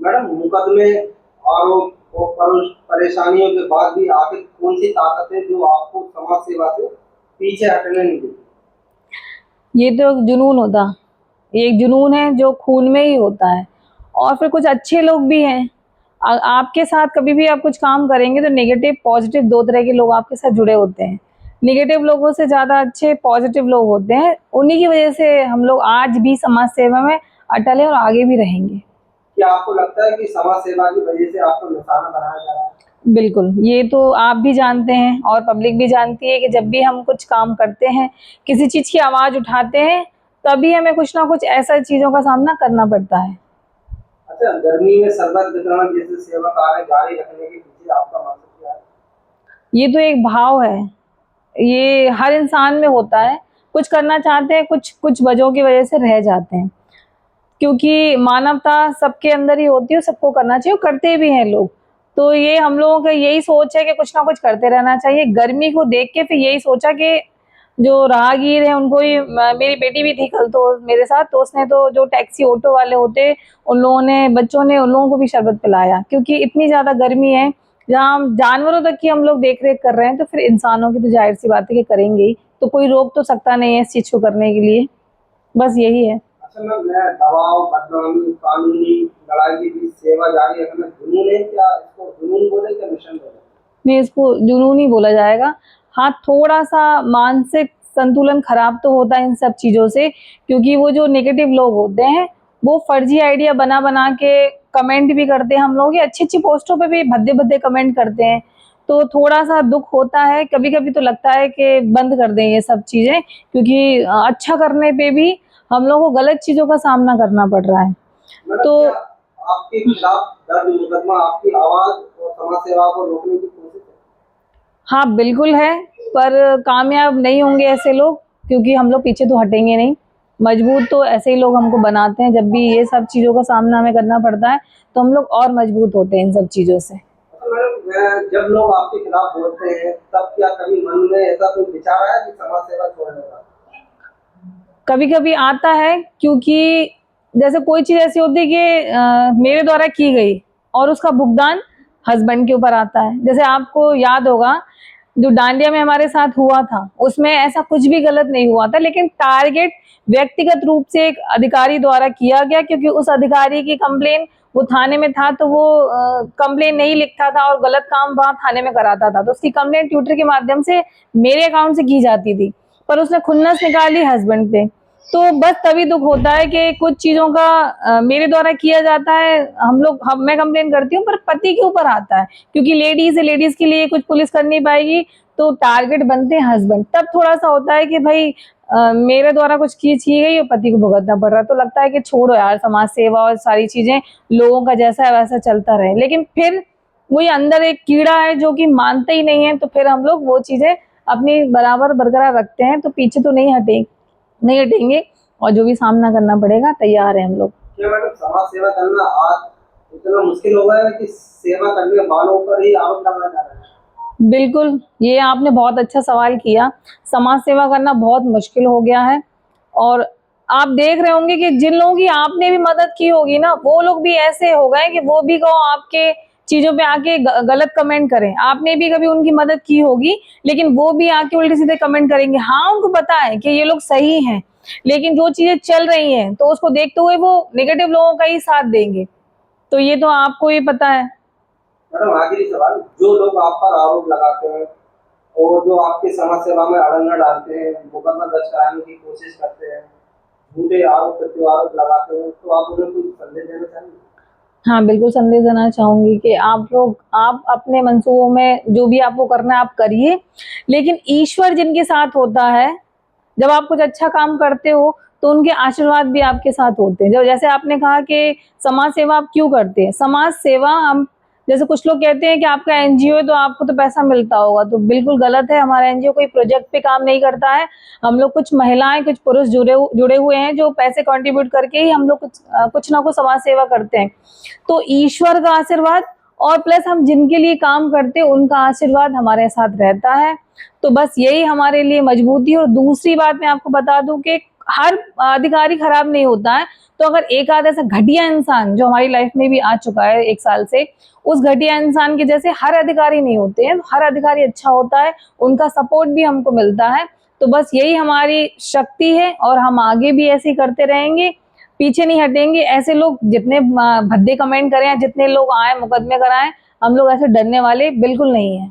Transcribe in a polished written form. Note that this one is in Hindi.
मैडम, मुकदमे, आरोप और परेशानियों के बाद भी आखिर कौन सी ताकत है जो आपको समाज सेवा से पीछे हटने नहीं देती? ये तो एक जुनून होता, ये एक जुनून है जो खून में ही होता है। और फिर कुछ अच्छे लोग भी हैं। आपके साथ कभी भी आप कुछ काम करेंगे तो नेगेटिव पॉजिटिव दो तरह के लोग आपके साथ जुड़े होते हैं। नेगेटिव लोगों से ज़्यादा अच्छे पॉजिटिव लोग होते हैं। उन्हीं की वजह से हम लोग आज भी समाज सेवा में अटल हैं और आगे भी रहेंगे। क्या आपको लगता है कि समाज सेवा की वजह से आपको निशाना बनाया जा रहा है? बिल्कुल, ये तो आप भी जानते हैं और पब्लिक भी जानती है कि जब भी हम कुछ काम करते हैं, किसी चीज़ की आवाज़ उठाते हैं, तभी हमें कुछ ना कुछ ऐसा चीज़ों का सामना करना पड़ता है। अच्छा, गर्मी में शरबत वितरण जैसे सेवा कार्य जारी रखने के पीछे आपका मकसद क्या है? ये तो एक भाव है, ये हर इंसान में होता है। कुछ करना चाहते हैं, कुछ कुछ वजहों की वजह से रह जाते हैं। क्योंकि मानवता सबके अंदर ही होती है, सबको करना चाहिए और करते भी हैं लोग। तो ये हम लोगों का यही सोच है कि कुछ ना कुछ करते रहना चाहिए। गर्मी को देख के फिर यही सोचा कि जो राहगीर हैं उनको ही, मेरी बेटी भी थी कल तो मेरे साथ, तो उसने तो जो टैक्सी ऑटो वाले होते उन लोगों ने, बच्चों ने उन लोगों को भी शरबत पिलाया। क्योंकि इतनी ज़्यादा गर्मी है, जहाँ जानवरों तक की हम लोग देख रेख कर रहे हैं, तो फिर इंसानों की तो जाहिर सी बात है कि करेंगे ही। तो कोई रोक तो सकता नहीं है इस चीज़ को करने के लिए। बस यही है। अच्छा मैम, मैं दबाव, बदनामी, कानूनी लड़ाई के बीच सेवा जारी रखना जुनून है, क्या इसको जुनून बोले क्या मिशन बोले? नहीं, इसको जुनून ही बोला जाएगा। हाँ, थोड़ा-सा मानसिक संतुलन खराब तो होता है इन सब चीज़ों से, क्योंकि वो जो नेगेटिव लोग होते हैं, वो फर्जी आइडिया बना-बना के कमेंट भी करते हैं। हम लोगों की अच्छी-अच्छी पोस्टों पे भी भद्दे-भद्दे कमेंट करते हैं। तो थोड़ा-सा दुःख होता है, कभी-कभी तो लगता है कि बंद कर दें ये सब चीज़ें, क्योंकि अच्छा करने पे भी हम लोगों को गलत चीज़ों का सामना करना पड़ रहा है। मैडम, तो क्या आपके खिलाफ दर्ज मुकदमा आपकी आवाज और समाज सेवा को रोकने की कोशिश है? हाँ, बिल्कुल है, पर कामयाब नहीं होंगे ऐसे लोग, क्योंकि हम लोग पीछे तो हटेंगे नहीं। मजबूत तो ऐसे ही लोग हमको बनाते हैं, जब भी ये सब चीज़ों का सामना हमें करना पड़ता है, तो हम लोग और मजबूत होते हैं इन सब चीज़ों से। अच्छा मैडम, जब लोग आपके खिलाफ बोलते हैं तब क्या कभी मन में ऐसा कोई विचार आया कि समाज सेवा छोड़ने का? कभी-कभी आता है, क्योंकि जैसे कोई चीज़ ऐसी होती है कि मेरे द्वारा की गई और उसका भुगतान हस्बैंड के ऊपर आता है। जैसे आपको याद होगा, जो डांडिया में हमारे साथ हुआ था, उसमें ऐसा कुछ भी गलत नहीं हुआ था, लेकिन टारगेट व्यक्तिगत रूप से एक अधिकारी द्वारा किया गया, क्योंकि उस अधिकारी की कंप्लेन वो थाने में था, तो वो कंप्लेन नहीं लिखता था और गलत काम वहाँ थाने में कराता था। तो उसकी कंप्लेन ट्विटर के माध्यम से मेरे अकाउंट से की जाती थी, पर उसने खुन्नस निकाली हस्बैंड पे। तो बस तभी दुख होता है कि कुछ चीज़ों का मेरे द्वारा किया जाता है, मैं कंप्लेन करती हूँ, पर पति के ऊपर आता है, क्योंकि लेडीज़ है, लेडीज़ के लिए कुछ पुलिस कर नहीं पाएगी, तो टारगेट बनते हैं हस्बैंड। तब थोड़ा-सा होता है कि भई मेरे द्वारा कुछ चीज़ की गई और पति को भुगतना पड़ रहा है, तो लगता है कि छोड़ो यार, समाज सेवा और सारी चीज़ें लोगों का जैसा है वैसा चलता रहे। लेकिन फिर वही अंदर एक कीड़ा है जो कि मानते ही नहीं है, तो फिर हम लोग वो चीज़ें अपनी बराबर बरकरार रखते हैं, तो पीछे तो नहीं हटेंगे और जो भी सामना करना पड़ेगा तैयार है हम लोग। क्या मैडम, समाज सेवा करना आज इतना मुश्किल हो गया है कि सेवा करने वालों पर ही आरोप लगाया जा रहा है? बिल्कुल, ये आपने बहुत अच्छा सवाल किया। समाज सेवा करना बहुत मुश्किल हो गया है और आप देख रहे होंगे कि जिन लोगों की आपने भी मदद की होगी ना, वो लोग भी ऐसे हो गए कि वो भी कहो आपके चीज़ों पे आके गलत कमेंट करें। आपने भी कभी उनकी मदद की होगी, लेकिन वो भी आके उल्टे-सीधे कमेंट करेंगे। हाँ, उनको पता है कि ये लोग सही हैं, लेकिन जो चीज़ें चल रही हैं, तो उसको देखते हुए वो नेगेटिव लोगों का ही साथ देंगे। तो ये तो आपको ही पता है। मैडम, आखिरी सवाल, जो लोग आप पर आरोप लगाते हैं और जो आपकी समाज सेवा में अड़ंगा डालते हैं, मुकदमा दर्ज कराने की कोशिश करते हैं, झूठे आरोप प्रत्यारोप लगाते हैं, तो आप उन्हें कुछ संदेश देना चाहेंगे? हाँ, बिल्कुल संदेश देना चाहूँगी कि आप अपने मंसूबों में जो भी आपको करना है आप करिए, लेकिन ईश्वर जिनके साथ होता है, जब आप कुछ अच्छा काम करते हो, तो उनके आशीर्वाद भी आपके साथ होते हैं। जो जैसे आपने कहा कि समाज सेवा आप क्यों करते हैं? समाज सेवा हम, जैसे कुछ लोग कहते हैं कि आपका एनजीओ है तो आपको तो पैसा मिलता होगा, तो बिल्कुल गलत है। हमारा एनजीओ कोई प्रोजेक्ट पे काम नहीं करता है। हम लोग कुछ महिलाएँ, कुछ पुरुष जुड़े हुए हैं, जो पैसे कंट्रीब्यूट करके ही हम लोग कुछ ना कुछ समाज सेवा करते हैं। तो ईश्वर का आशीर्वाद और प्लस हम जिनके लिए काम करते हैं उनका आशीर्वाद हमारे साथ रहता है। तो बस यही हमारे लिए मजबूती है। और दूसरी बात मैं आपको बता दूं कि हर अधिकारी खराब नहीं होता है। तो अगर एक आध ऐसा घटिया इंसान जो हमारी लाइफ में भी आ चुका है 1 साल से, उस घटिया इंसान के जैसे हर अधिकारी नहीं होते हैं, हर अधिकारी अच्छा होता है, उनका सपोर्ट भी हमको मिलता है। तो बस यही हमारी शक्ति है और हम आगे भी ऐसे ही करते रहेंगे, पीछे नहीं हटेंगे। ऐसे लोग जितने भद्दे कमेंट करें, जितने लोग आए मुकदमे कराएं, हम लोग ऐसे डरने वाले बिल्कुल नहीं है।